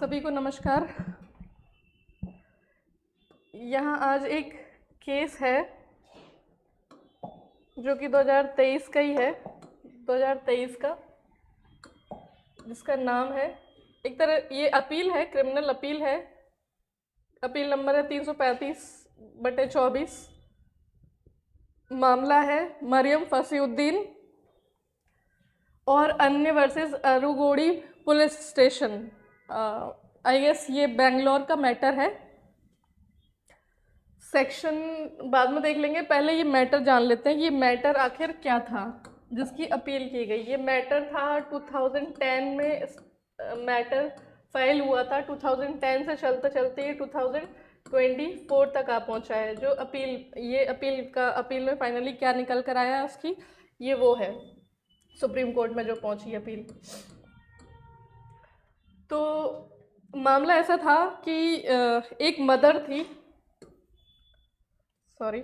सभी को नमस्कार। यहाँ आज एक केस है जो कि 2023 का ही है, 2023 का, जिसका नाम है, एक तरह ये अपील है, क्रिमिनल अपील है। अपील नंबर है 335/24। मामला है मरियम फसीउद्दीन और अन्य versus Arugodi police station. I guess ये बेंगलोर का मैटर है। सेक्शन बाद में देख लेंगे, पहले ये मैटर जान लेते हैं कि ये मैटर आखिर क्या था जिसकी अपील की गई। ये मैटर था 2010 में मैटर फाइल हुआ था। 2010 से चलते चलते ये 2024 तक आ पहुंचा है। जो अपील में फाइनली क्या निकल कर आया उसकी, ये वो है सुप्रीम कोर्ट में जो पहुंची अपील। तो मामला ऐसा था कि एक मदर थी, सॉरी,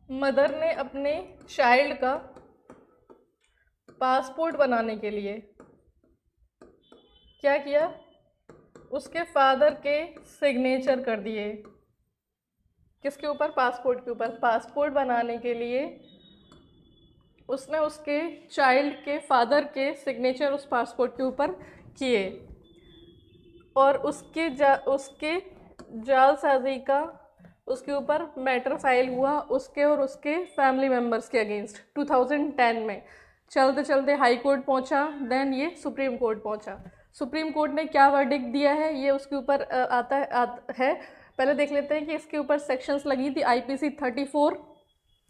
मदर ने अपने चाइल्ड का पासपोर्ट बनाने के लिए क्या किया, उसके फादर के सिग्नेचर कर दिए। किसके ऊपर? पासपोर्ट के ऊपर। पासपोर्ट बनाने के लिए उसने उसके चाइल्ड के फादर के सिग्नेचर उस पासपोर्ट के ऊपर किए और उसके जालसाजी का उसके ऊपर मैटर फाइल हुआ, उसके और उसके फैमिली मेम्बर्स के अगेंस्ट 2010 में। चलते चलते हाई कोर्ट पहुंचा, देन ये सुप्रीम कोर्ट पहुंचा। सुप्रीम कोर्ट ने क्या वर्डिक्ट दिया है ये उसके ऊपर आता है। पहले देख लेते हैं कि इसके ऊपर सेक्शंस लगी थी IPC 34,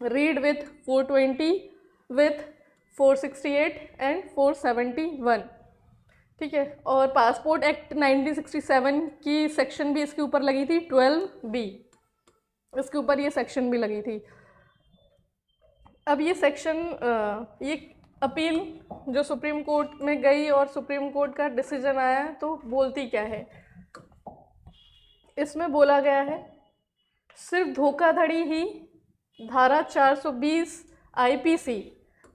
read with 420, with 468 and 471, ठीक है। और पासपोर्ट एक्ट 1967 की सेक्शन भी इसके ऊपर लगी थी, 12B, इसके ऊपर ये सेक्शन भी लगी थी। अब ये सेक्शन, ये अपील जो सुप्रीम कोर्ट में गई और सुप्रीम कोर्ट का डिसीजन आया, तो बोलती क्या है इसमें? बोला गया है सिर्फ धोखाधड़ी ही धारा 420 IPC,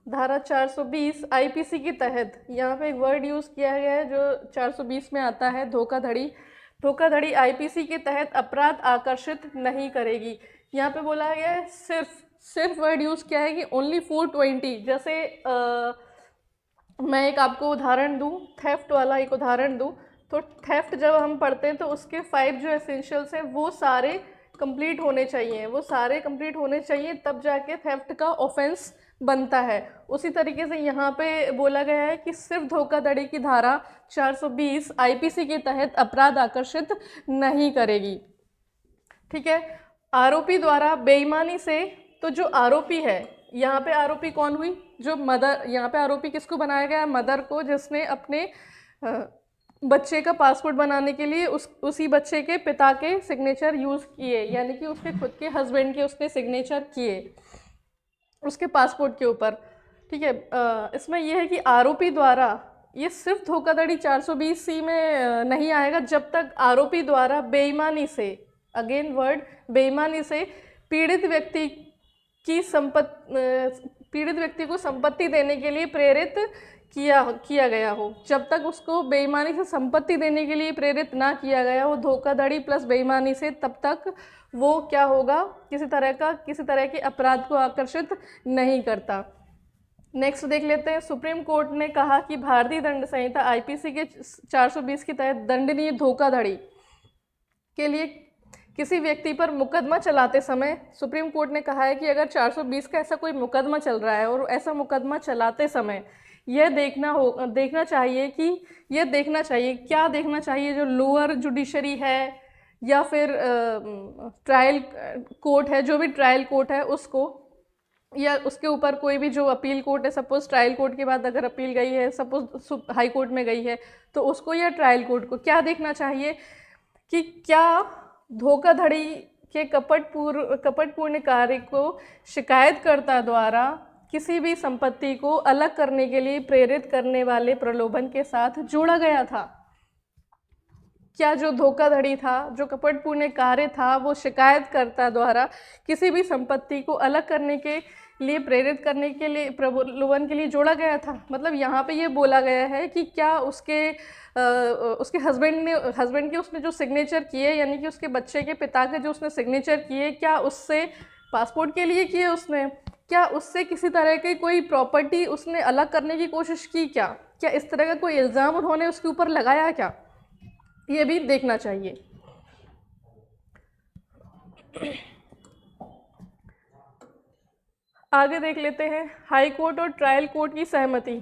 धारा 420 IPC के तहत, यहाँ पे एक वर्ड यूज़ किया गया है जो 420 में आता है, धोखाधड़ी। धोखाधड़ी IPC के तहत अपराध आकर्षित नहीं करेगी। यहाँ पे बोला गया है सिर्फ वर्ड यूज़ किया है कि ओनली 420। जैसे मैं एक आपको उदाहरण दूँ, थेफ्ट वाला एक उदाहरण दूँ, तो थेफ्ट जब हम पढ़ते हैं तो उसके 5 जो एसेंशियल्स हैं वो सारे कंप्लीट होने चाहिए, वो सारे कंप्लीट होने चाहिए, तब जाके थेफ्ट का ऑफेंस बनता है। उसी तरीके से यहाँ पे बोला गया है कि सिर्फ धोखाधड़ी की धारा 420 IPC के तहत अपराध आकर्षित नहीं करेगी, ठीक है। आरोपी द्वारा बेईमानी से, तो जो आरोपी है, यहाँ पे आरोपी कौन हुई? जो मदर, यहाँ पे आरोपी किसको बनाया गया? मदर को, जिसने अपने बच्चे का पासपोर्ट बनाने के लिए उसी बच्चे के पिता के सिग्नेचर यूज़ किए, यानी कि उसके खुद के हस्बैंड के उसने सिग्नेचर किए उसके पासपोर्ट के ऊपर, ठीक है। इसमें यह है कि आरोपी द्वारा, ये सिर्फ धोखाधड़ी 420C में नहीं आएगा जब तक आरोपी द्वारा बेईमानी से, अगेन वर्ड बेईमानी से, पीड़ित व्यक्ति को संपत्ति देने के लिए प्रेरित किया गया हो। जब तक उसको बेईमानी से संपत्ति देने के लिए प्रेरित ना किया गया हो, धोखाधड़ी प्लस बेईमानी से, तब तक वो क्या होगा, किसी तरह के अपराध को आकर्षित नहीं करता। नेक्स्ट देख लेते हैं। सुप्रीम कोर्ट ने कहा कि भारतीय दंड संहिता IPC के 420 के तहत दंडनीय धोखाधड़ी के लिए किसी व्यक्ति पर मुकदमा चलाते समय, सुप्रीम कोर्ट ने कहा है कि अगर 420 का ऐसा कोई मुकदमा चल रहा है और ऐसा मुकदमा चलाते समय यह देखना चाहिए जो लोअर जुडिशरी है या फिर ट्रायल कोर्ट है, जो भी ट्रायल कोर्ट है उसको, या उसके ऊपर कोई भी जो अपील कोर्ट है, सपोज ट्रायल कोर्ट के बाद अगर अपील गई है, सपोज हाई कोर्ट में गई है, तो उसको या ट्रायल कोर्ट को क्या देखना चाहिए कि क्या धोखाधड़ी के कपटपूर्ण कार्य को शिकायतकर्ता द्वारा किसी भी संपत्ति को अलग करने के लिए प्रेरित करने वाले प्रलोभन के साथ जोड़ा गया था। क्या जो धोखाधड़ी था, जो कपटपूर्ण कार्य था, वो शिकायतकर्ता द्वारा किसी भी संपत्ति को अलग करने के लिए, प्रेरित करने के लिए, प्रलोभन के लिए जोड़ा गया था? मतलब यहाँ पे ये बोला गया है कि क्या उसके हस्बैंड के उसने जो सिग्नेचर किए, यानी कि उसके बच्चे के पिता के जो उसने सिग्नेचर किए, क्या उससे पासपोर्ट के लिए किए उसने? क्या उससे किसी तरह की कोई प्रॉपर्टी उसने अलग करने की कोशिश की? क्या इस तरह का कोई इल्ज़ाम उन्होंने उसके ऊपर लगाया क्या? ये भी देखना चाहिए। आगे देख लेते हैं हाई कोर्ट और ट्रायल कोर्ट की सहमति।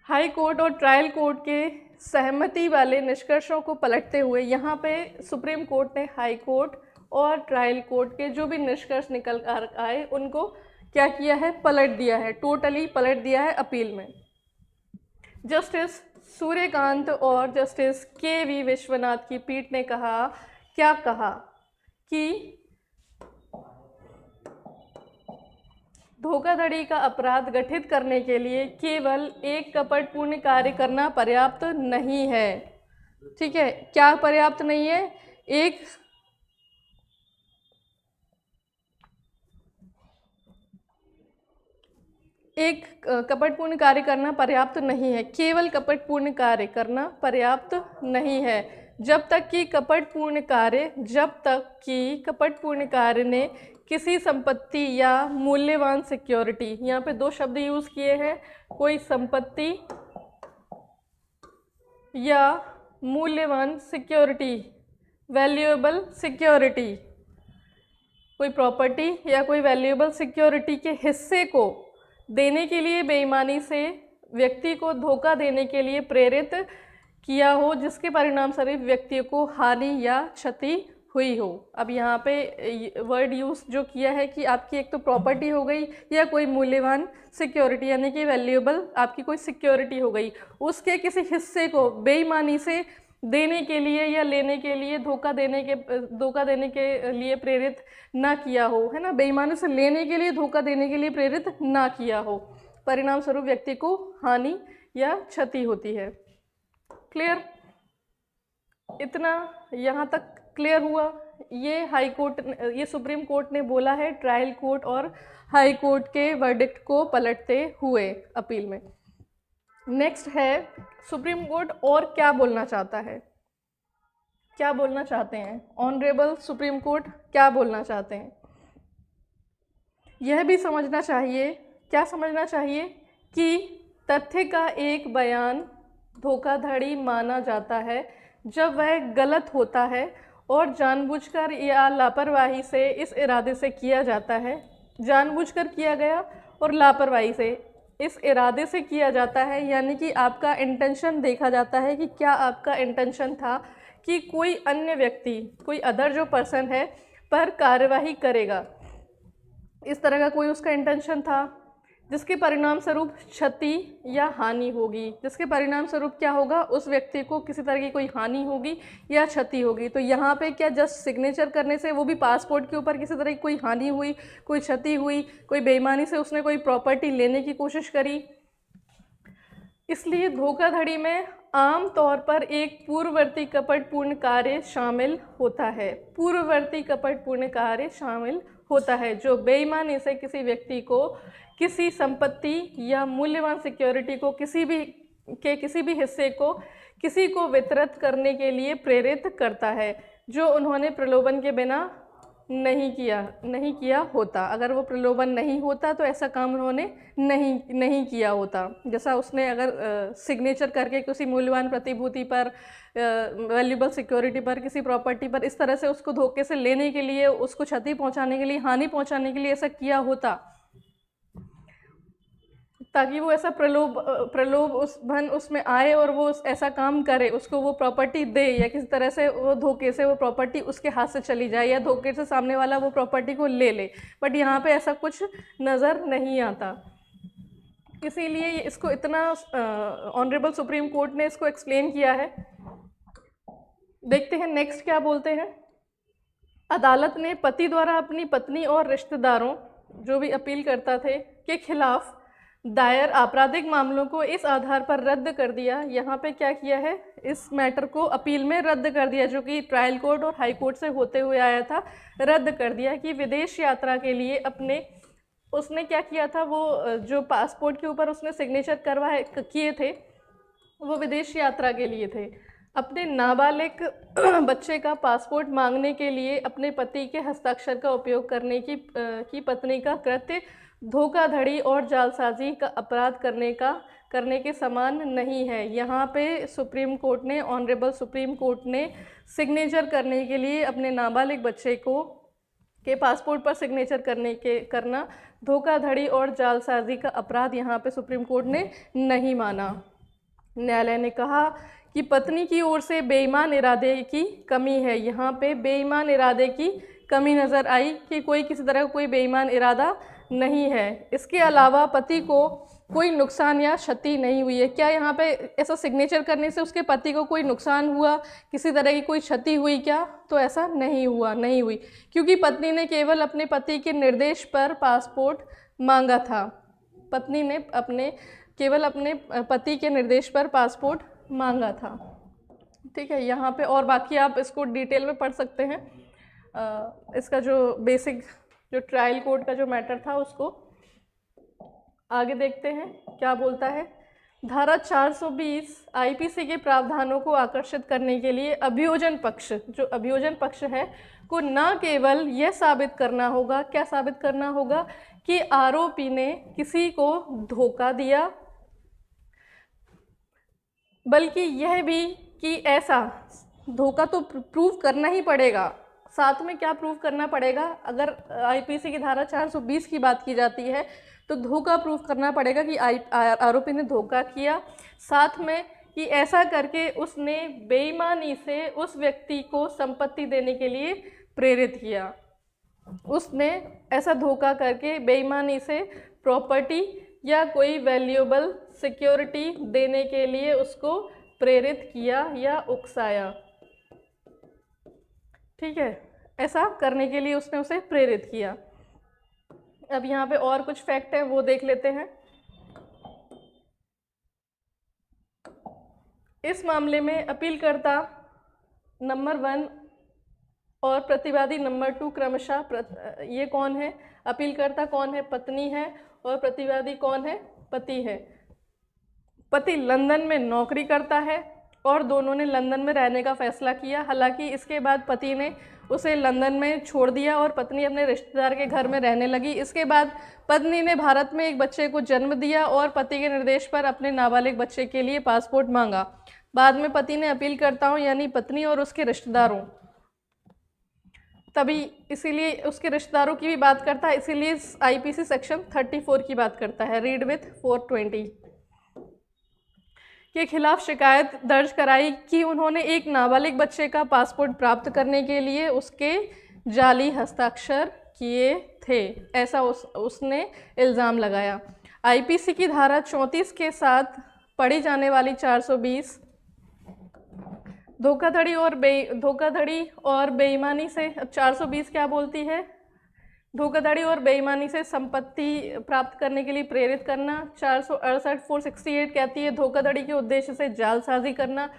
हाई कोर्ट और ट्रायल कोर्ट के सहमति वाले निष्कर्षों को पलटते हुए यहाँ पे सुप्रीम कोर्ट ने हाई कोर्ट और ट्रायल कोर्ट के जो भी निष्कर्ष निकल कर आए उनको क्या किया है, पलट दिया है, टोटली पलट दिया है अपील में। जस्टिस सूर्यकांत और जस्टिस के.वी. विश्वनाथ की पीठ ने कहा, क्या कहा कि धोखाधड़ी का अपराध गठित करने के लिए केवल एक कपटपूर्ण कार्य करना पर्याप्त नहीं है। ठीक है, क्या पर्याप्त नहीं है? एक कपटपूर्ण कार्य करना पर्याप्त नहीं है, केवल कपटपूर्ण कार्य करना पर्याप्त नहीं है। जब तक कि कपटपूर्ण कार्य ने किसी संपत्ति या मूल्यवान सिक्योरिटी, यहाँ पे दो शब्द यूज़ किए हैं, कोई संपत्ति या मूल्यवान सिक्योरिटी, वैल्यूएबल सिक्योरिटी, कोई प्रॉपर्टी या कोई वैल्यूएबल सिक्योरिटी के हिस्से को देने के लिए बेईमानी से व्यक्ति को धोखा देने के लिए प्रेरित किया हो, जिसके परिणाम स्वरूप व्यक्ति को हानि या क्षति हुई हो। अब यहाँ पे वर्ड यूज़ जो किया है कि आपकी एक तो प्रॉपर्टी हो गई या कोई मूल्यवान सिक्योरिटी, यानी कि वैल्यूएबल आपकी कोई सिक्योरिटी हो गई, उसके किसी हिस्से को बेईमानी से देने के लिए या लेने के लिए, धोखा देने के लिए प्रेरित ना किया हो, है ना, बेईमानी से लेने के लिए, धोखा देने के लिए प्रेरित ना किया हो, परिणाम स्वरूप व्यक्ति को हानि या क्षति होती है। क्लियर? इतना यहाँ तक क्लियर हुआ? ये सुप्रीम कोर्ट ने बोला है ट्रायल कोर्ट और हाई कोर्ट के वर्डिक्ट को पलटते हुए अपील में। नेक्स्ट है सुप्रीम कोर्ट और क्या बोलना चाहता है, क्या बोलना चाहते हैं ऑनरेबल सुप्रीम कोर्ट, क्या बोलना चाहते हैं? यह भी समझना चाहिए, क्या समझना चाहिए कि तथ्य का एक बयान धोखाधड़ी माना जाता है जब वह गलत होता है और जानबूझकर या लापरवाही से इस इरादे से किया जाता है, जानबूझकर किया गया और लापरवाही से इस इरादे से किया जाता है, यानी कि आपका इंटेंशन देखा जाता है कि क्या आपका इंटेंशन था कि कोई अन्य व्यक्ति, कोई अदर जो पर्सन है पर कार्यवाही करेगा, इस तरह का कोई उसका इंटेंशन था, जिसके परिणाम स्वरूप क्षति या हानि होगी, जिसके परिणाम स्वरूप क्या होगा, उस व्यक्ति को किसी तरह की कोई हानि होगी या क्षति होगी। तो यहाँ पे क्या जस्ट सिग्नेचर करने से, वो भी पासपोर्ट के ऊपर, किसी तरह की कोई हानि हुई, कोई क्षति हुई, कोई बेईमानी से उसने कोई प्रॉपर्टी लेने की कोशिश करी? इसलिए धोखाधड़ी में आम तौर पर एक पूर्ववर्ती कपटपूर्ण कार्य शामिल होता है, पूर्ववर्ती कपटपूर्ण कार्य शामिल होता है जो बेईमानी से किसी व्यक्ति को किसी संपत्ति या मूल्यवान सिक्योरिटी को किसी भी हिस्से को किसी को वितरित करने के लिए प्रेरित करता है, जो उन्होंने प्रलोभन के बिना नहीं किया होता। अगर वो प्रलोभन नहीं होता तो ऐसा काम उन्होंने नहीं किया होता। जैसा उसने अगर सिग्नेचर करके किसी मूल्यवान प्रतिभूति पर, वैल्यूएबल सिक्योरिटी पर, किसी प्रॉपर्टी पर इस तरह से उसको धोखे से लेने के लिए, उसको क्षति पहुंचाने के लिए, हानि पहुंचाने के लिए ऐसा किया होता, ताकि वो ऐसा प्रलोभ उसमें आए और वो ऐसा काम करे, उसको वो प्रॉपर्टी दे, या किसी तरह से वो धोखे से वो प्रॉपर्टी उसके हाथ से चली जाए, या धोखे से सामने वाला वो प्रॉपर्टी को ले ले। बट यहाँ पे ऐसा कुछ नज़र नहीं आता, इसीलिए इसको इतना ऑनरेबल सुप्रीम कोर्ट ने इसको एक्सप्लेन किया है। देखते हैं नेक्स्ट क्या बोलते हैं। अदालत ने पति द्वारा अपनी पत्नी और रिश्तेदारों जो भी अपील करता थे के खिलाफ दायर आपराधिक मामलों को इस आधार पर रद्द कर दिया। यहाँ पे क्या किया है, इस मैटर को अपील में रद्द कर दिया, जो कि ट्रायल कोर्ट और हाई कोर्ट से होते हुए आया था, रद्द कर दिया कि विदेश यात्रा के लिए अपने, उसने क्या किया था, वो जो पासपोर्ट के ऊपर उसने सिग्नेचर करवाए किए थे वो विदेश यात्रा के लिए थे। अपने नाबालिग बच्चे का पासपोर्ट मांगने के लिए अपने पति के हस्ताक्षर का उपयोग करने की पत्नी का कृत्य धोखाधड़ी और जालसाजी का अपराध करने के समान नहीं है। यहाँ पे सुप्रीम कोर्ट ने, ऑनरेबल सुप्रीम कोर्ट ने सिग्नेचर करने के लिए अपने नाबालिग बच्चे के पासपोर्ट पर सिग्नेचर करना धोखाधड़ी और जालसाजी का अपराध यहाँ पे सुप्रीम कोर्ट ने नहीं माना। न्यायालय ने कहा कि पत्नी की ओर से बेईमान इरादे की कमी है। यहाँ पे बेईमान इरादे की कमी नज़र आई कि कोई किसी तरह का कोई बेईमान इरादा नहीं है। इसके अलावा पति को कोई नुकसान या क्षति नहीं हुई है। क्या यहाँ पे ऐसा सिग्नेचर करने से उसके पति को कोई नुकसान हुआ, किसी तरह की कोई क्षति हुई क्या? तो ऐसा नहीं हुई, क्योंकि पत्नी ने केवल अपने पति के निर्देश पर पासपोर्ट मांगा था। पत्नी ने केवल अपने पति के निर्देश पर पासपोर्ट मांगा था। ठीक है, यहाँ पे और बाकी आप इसको डिटेल में पढ़ सकते हैं। इसका जो बेसिक जो ट्रायल कोर्ट का जो मैटर था उसको आगे देखते हैं क्या बोलता है। धारा 420 आईपीसी के प्रावधानों को आकर्षित करने के लिए अभियोजन पक्ष, जो अभियोजन पक्ष है, को न केवल यह साबित करना होगा, क्या साबित करना होगा, कि आरोपी ने किसी को धोखा दिया, बल्कि यह भी कि ऐसा धोखा तो प्रूव करना ही पड़ेगा। साथ में क्या प्रूव करना पड़ेगा? अगर आईपीसी की धारा 420 की बात की जाती है तो धोखा प्रूव करना पड़ेगा कि आरोपी ने धोखा किया, साथ में कि ऐसा करके उसने बेईमानी से उस व्यक्ति को संपत्ति देने के लिए प्रेरित किया। उसने ऐसा धोखा करके बेईमानी से प्रॉपर्टी या कोई वैल्यूएबल सिक्योरिटी देने के लिए उसको प्रेरित किया या उकसाया। ठीक है, ऐसा करने के लिए उसने उसे प्रेरित किया। अब यहाँ पे और कुछ फैक्ट है वो देख लेते हैं। इस मामले में अपीलकर्ता नंबर 1 और प्रतिवादी नंबर 2 क्रमशः ये कौन है? अपीलकर्ता कौन है? पत्नी है, और प्रतिवादी कौन है? पति है। पति लंदन में नौकरी करता है और दोनों ने लंदन में रहने का फैसला किया। हालांकि इसके बाद पति ने उसे लंदन में छोड़ दिया और पत्नी अपने रिश्तेदार के घर में रहने लगी। इसके बाद पत्नी ने भारत में एक बच्चे को जन्म दिया और पति के निर्देश पर अपने नाबालिग बच्चे के लिए पासपोर्ट मांगा। बाद में पति ने अपीलकर्ताओं यानी पत्नी और उसके रिश्तेदारों, तभी इसीलिए उसके रिश्तेदारों की भी बात करता है, इसीलिए आईपीसी सेक्शन 34 की बात करता है, रीड विथ 420 के खिलाफ शिकायत दर्ज कराई कि उन्होंने एक नाबालिग बच्चे का पासपोर्ट प्राप्त करने के लिए उसके जाली हस्ताक्षर किए थे, ऐसा उसने इल्ज़ाम लगाया। आईपीसी की धारा 34 के साथ पढ़ी जाने वाली 420 धोखाधड़ी और बेईमानी से, अब 420 क्या बोलती है? धोखाधड़ी और बेईमानी से संपत्ति प्राप्त करने के लिए प्रेरित करना। 468 कहती है धोखाधड़ी के उद्देश्य से जालसाजी करना।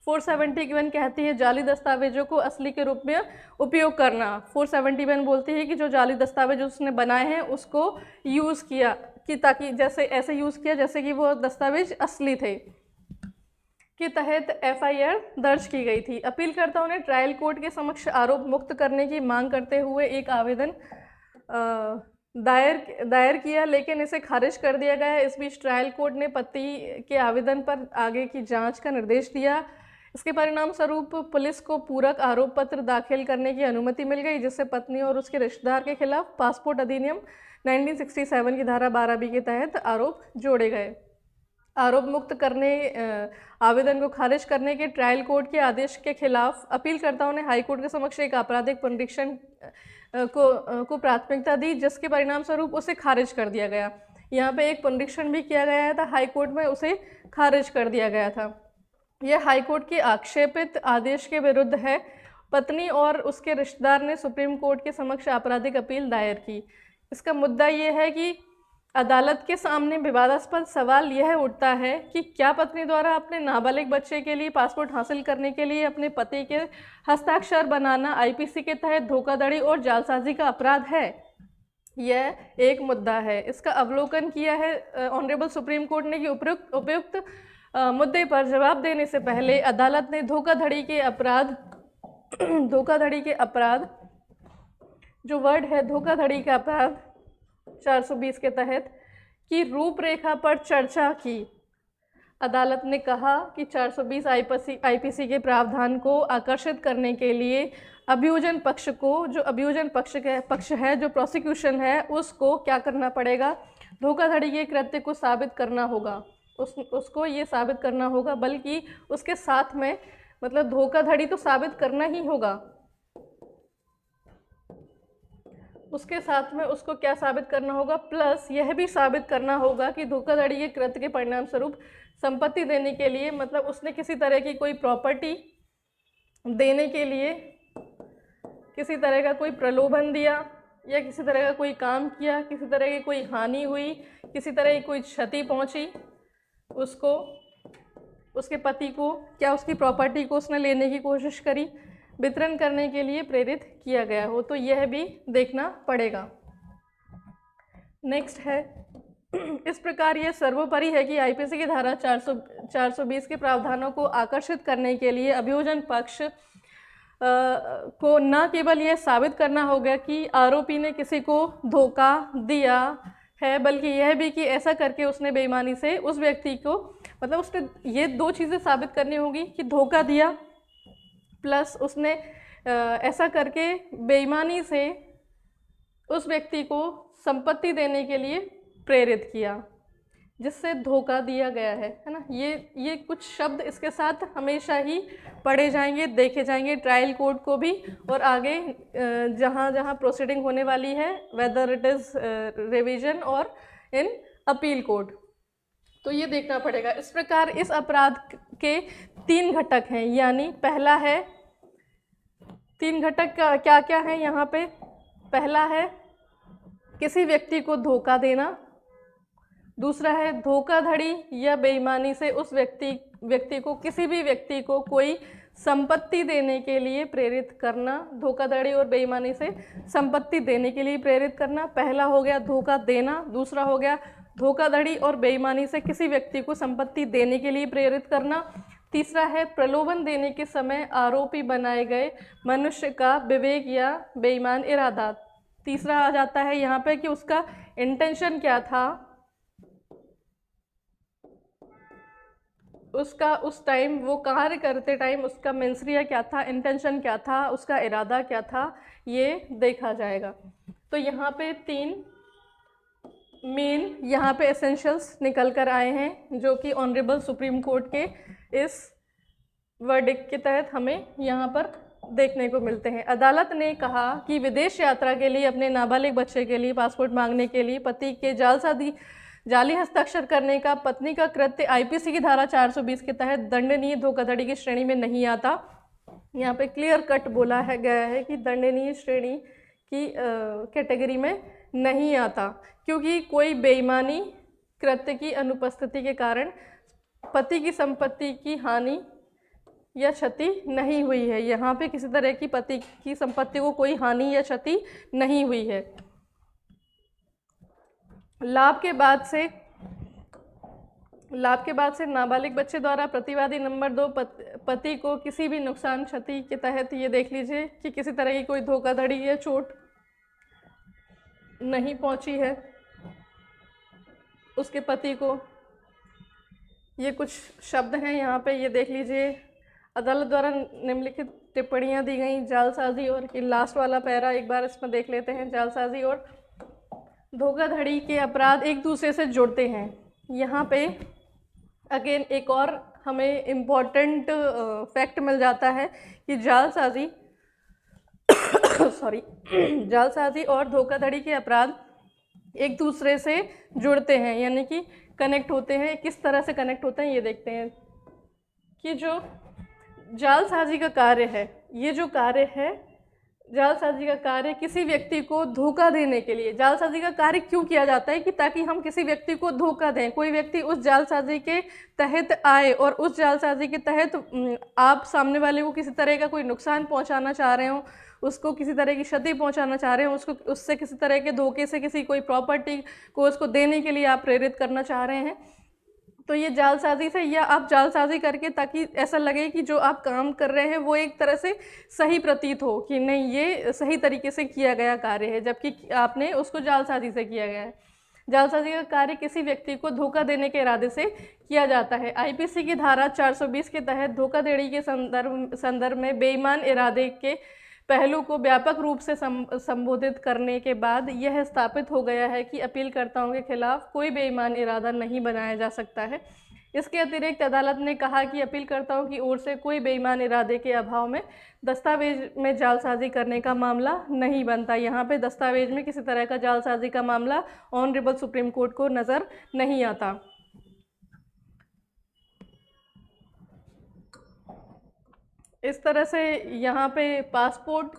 471 कहती है जाली दस्तावेजों को असली के रूप में उपयोग करना। 471 बोलती है कि जो जाली दस्तावेज उसने बनाए हैं उसको यूज़ किया, कि ताकि जैसे ऐसे यूज़ किया जैसे कि वो दस्तावेज असली थे, के तहत एफआईआर दर्ज की गई थी। अपीलकर्ताओं ने ट्रायल कोर्ट के समक्ष आरोप मुक्त करने की मांग करते हुए एक आवेदन दायर किया, लेकिन इसे खारिज कर दिया गया। इस बीच ट्रायल कोर्ट ने पति के आवेदन पर आगे की जांच का निर्देश दिया। इसके परिणाम स्वरूप पुलिस को पूरक आरोप पत्र दाखिल करने की अनुमति मिल गई, जिससे पत्नी और उसके रिश्तेदार के खिलाफ पासपोर्ट अधिनियम 1967 की धारा 12B के तहत आरोप जोड़े गए। आरोप मुक्त करने आवेदन को खारिज करने के ट्रायल कोर्ट के आदेश के खिलाफ अपीलकर्ताओं ने हाईकोर्ट के समक्ष एक आपराधिक पुनरीक्षण को प्राथमिकता दी, जिसके परिणाम स्वरूप उसे खारिज कर दिया गया। यहाँ पे एक पुनरीक्षण भी किया गया था हाईकोर्ट में, उसे खारिज कर दिया गया था। यह हाईकोर्ट के आक्षेपित आदेश के विरुद्ध है। पत्नी और उसके रिश्तेदार ने सुप्रीम कोर्ट के समक्ष आपराधिक अपील दायर की। इसका मुद्दा ये है कि अदालत के सामने विवादास्पद सवाल यह उठता है कि क्या पत्नी द्वारा अपने नाबालिग बच्चे के लिए पासपोर्ट हासिल करने के लिए अपने पति के हस्ताक्षर बनाना आईपीसी के तहत धोखाधड़ी और जालसाजी का अपराध है। यह एक मुद्दा है। इसका अवलोकन किया है ऑनरेबल सुप्रीम कोर्ट ने कि उपयुक्त मुद्दे पर जवाब देने से पहले अदालत ने धोखाधड़ी के अपराध जो वर्ड है धोखाधड़ी का अपराध 420 के तहत की रूपरेखा पर चर्चा की। अदालत ने कहा कि 420 आईपीसी के प्रावधान को आकर्षित करने के लिए अभियोजन पक्ष को, जो अभियोजन पक्ष है, जो प्रोसिक्यूशन है, उसको क्या करना पड़ेगा, धोखाधड़ी के कृत्य को साबित करना होगा। उसको ये साबित करना होगा, बल्कि उसके साथ में मतलब धोखाधड़ी तो साबित करना ही होगा, उसके साथ में उसको क्या साबित करना होगा, प्लस यह भी साबित करना होगा कि धोखाधड़ी के कृत्य के परिणाम स्वरूप संपत्ति देने के लिए, मतलब उसने किसी तरह की कोई प्रॉपर्टी देने के लिए किसी तरह का कोई प्रलोभन दिया या किसी तरह का कोई काम किया, किसी तरह की कोई हानि हुई, किसी तरह की कोई क्षति पहुंची उसको, उसके पति को, क्या उसकी प्रॉपर्टी को उसने लेने की कोशिश करी, वितरण करने के लिए प्रेरित किया गया हो, तो यह भी देखना पड़ेगा। नेक्स्ट है, इस प्रकार यह सर्वोपरि है कि आईपीसी की धारा 420 के प्रावधानों को आकर्षित करने के लिए अभियोजन पक्ष को न केवल यह साबित करना होगा कि आरोपी ने किसी को धोखा दिया है, बल्कि यह भी कि ऐसा करके उसने बेईमानी से उस व्यक्ति को, मतलब उसने ये दो चीज़ें साबित करनी होगी कि धोखा दिया प्लस उसने ऐसा करके बेईमानी से उस व्यक्ति को संपत्ति देने के लिए प्रेरित किया, जिससे धोखा दिया गया है ना। ये कुछ शब्द इसके साथ हमेशा ही पढ़े जाएंगे, देखे जाएंगे ट्रायल कोर्ट को भी, और आगे जहाँ जहाँ प्रोसीडिंग होने वाली है, वेदर इट इज़ रिवीजन और इन अपील कोर्ट, तो ये देखना पड़ेगा। इस प्रकार इस अपराध के 3 घटक हैं, यानी पहला है, 3 घटक क्या क्या है यहाँ पे। पहला है किसी व्यक्ति को धोखा देना, दूसरा है धोखाधड़ी या बेईमानी से उस व्यक्ति को, किसी भी व्यक्ति को कोई संपत्ति देने के लिए प्रेरित करना, धोखाधड़ी और बेईमानी से संपत्ति देने के लिए प्रेरित करना। पहला हो गया धोखा देना, दूसरा हो गया धोखाधड़ी और बेईमानी से किसी व्यक्ति को संपत्ति देने के लिए प्रेरित करना, तीसरा है प्रलोभन देने के समय आरोपी बनाए गए मनुष्य का विवेक या बेईमान इरादा। तीसरा आ जाता है यहाँ पे कि उसका इंटेंशन क्या था, उसका उस टाइम वो कार्य करते टाइम उसका मेंसरिया क्या था, इंटेंशन क्या था, उसका इरादा क्या था, ये देखा जाएगा। तो यहाँ पे 3 मेन यहाँ पे एसेंशियल्स निकल कर आए हैं, जो कि ऑनरेबल सुप्रीम कोर्ट के इस वर्डिक्ट के तहत हमें यहाँ पर देखने को मिलते हैं। अदालत ने कहा कि विदेश यात्रा के लिए अपने नाबालिग बच्चे के लिए पासपोर्ट मांगने के लिए पति के जाली हस्ताक्षर करने का पत्नी का कृत्य आईपीसी की धारा 420 के तहत दंडनीय धोखाधड़ी की श्रेणी में नहीं आता। यहाँ पे क्लियर कट बोला है गया है कि दंडनीय श्रेणी की कैटेगरी में नहीं आता, क्योंकि कोई बेईमानी कृत्य की अनुपस्थिति के कारण पति की संपत्ति की हानि या क्षति नहीं हुई है। यहाँ पे किसी तरह की पति की संपत्ति को कोई हानि या क्षति नहीं हुई है। लाभ के बाद से नाबालिग बच्चे द्वारा प्रतिवादी नंबर 2 पति को किसी भी नुकसान क्षति के तहत ये देख लीजिए कि किसी तरह की कोई धोखाधड़ी या चोट नहीं पहुंची है उसके पति को। ये कुछ शब्द हैं यहाँ पे, ये देख लीजिए। अदालत द्वारा निम्नलिखित टिप्पणियाँ दी गई जालसाजी और लास्ट वाला पैरा एक बार इसमें देख लेते हैं। जालसाजी और धोखाधड़ी के अपराध एक दूसरे से जुड़ते हैं। यहाँ पे अगेन एक और हमें इम्पॉर्टेंट फैक्ट मिल जाता है कि जालसाजी और धोखाधड़ी के अपराध एक दूसरे से जुड़ते हैं, यानी कि कनेक्ट होते हैं। किस तरह से कनेक्ट होते हैं ये देखते हैं कि जो जालसाजी का कार्य है, ये जो कार्य है जालसाजी का कार्य किसी व्यक्ति को धोखा देने के लिए, जालसाजी का कार्य क्यों किया जाता है कि ताकि हम किसी व्यक्ति को धोखा दें, कोई व्यक्ति उस जालसाजी के तहत आए और उस जालसाजी के तहत आप सामने वाले को किसी तरह का कोई नुकसान पहुंचाना चाह रहे हो, उसको किसी तरह की क्षति पहुंचाना चाह रहे हो, उसको उससे किसी तरह के धोखे से किसी कोई प्रॉपर्टी को उसको देने के लिए आप प्रेरित करना चाह रहे हैं, तो ये जालसाजी से, या आप जालसाजी करके ताकि ऐसा लगे कि जो आप काम कर रहे हैं वो एक तरह से सही प्रतीत हो कि नहीं ये सही तरीके से किया गया कार्य है, जबकि आपने उसको जालसाजी से किया गया है। जालसाजी का कार्य किसी व्यक्ति को धोखा देने के इरादे से किया जाता है। आईपीसी की धारा 420 के तहत धोखाधड़ी के संदर्भ में बेईमान इरादे के पहलू को व्यापक रूप से संबोधित करने के बाद यह स्थापित हो गया है कि अपीलकर्ताओं के खिलाफ कोई बेईमान इरादा नहीं बनाया जा सकता है। इसके अतिरिक्त अदालत ने कहा कि अपीलकर्ताओं की ओर से कोई बेईमान इरादे के अभाव में दस्तावेज में जालसाजी करने का मामला नहीं बनता। यहाँ पे दस्तावेज में किसी तरह का जालसाजी का मामला ऑनरेबल सुप्रीम कोर्ट को नज़र नहीं आता। इस तरह से यहाँ पे पासपोर्ट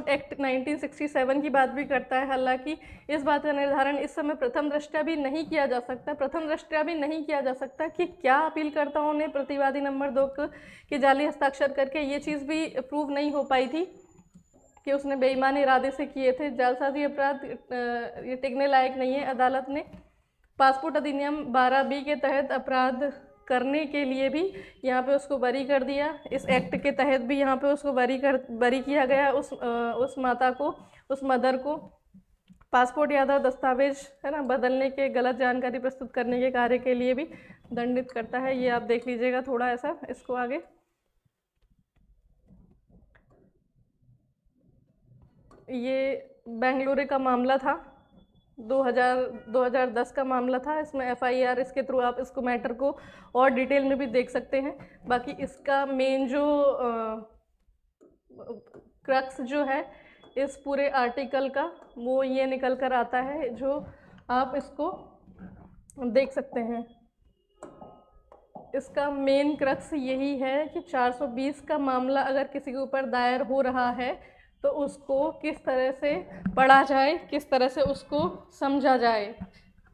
एक्ट 1967 की बात भी करता है। हालांकि इस बात का निर्धारण इस समय प्रथम दृष्टया भी नहीं किया जा सकता कि क्या अपीलकर्ताओं ने प्रतिवादी नंबर 2 के जाली हस्ताक्षर करके ये चीज़ भी प्रूव नहीं हो पाई थी कि उसने बेईमान इरादे से किए थे। जालसाजी अपराध ये टिकने लायक नहीं है। अदालत ने पासपोर्ट अधिनियम 12B के तहत अपराध करने के लिए भी यहाँ पे उसको बरी कर दिया। इस एक्ट के तहत भी यहाँ पे उसको बरी किया गया। उस माता को, उस मदर को पासपोर्ट या दस्तावेज है ना बदलने के, गलत जानकारी प्रस्तुत करने के कार्य के लिए भी दंडित करता है। ये आप देख लीजिएगा थोड़ा ऐसा इसको आगे। ये बेंगलुरु का मामला था, 2010 का मामला था। इसमें एफआईआर इसके थ्रू आप इसको मैटर को और डिटेल में भी देख सकते हैं। बाकी इसका मेन जो क्रक्स जो है इस पूरे आर्टिकल का वो ये निकल कर आता है, जो आप इसको देख सकते हैं। इसका मेन क्रक्स यही है कि 420 का मामला अगर किसी के ऊपर दायर हो रहा है तो उसको किस तरह से पढ़ा जाए, किस तरह से उसको समझा जाए,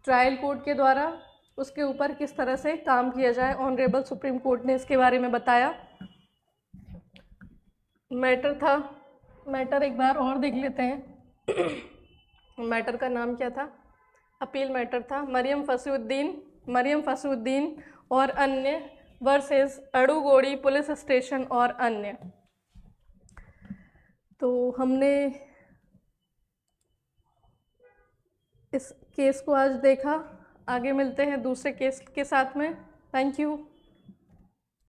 ट्रायल कोर्ट के द्वारा उसके ऊपर किस तरह से काम किया जाए। ऑनरेबल सुप्रीम कोर्ट ने इसके बारे में बताया। मैटर एक बार और देख लेते हैं। मैटर का नाम क्या था? अपील मैटर था मरियम फसूद्दीन और अन्य वर्सेस अड़ूगोड़ी पुलिस स्टेशन और अन्य। तो हमने इस केस को आज देखा। आगे मिलते हैं दूसरे केस के साथ में। Thank you.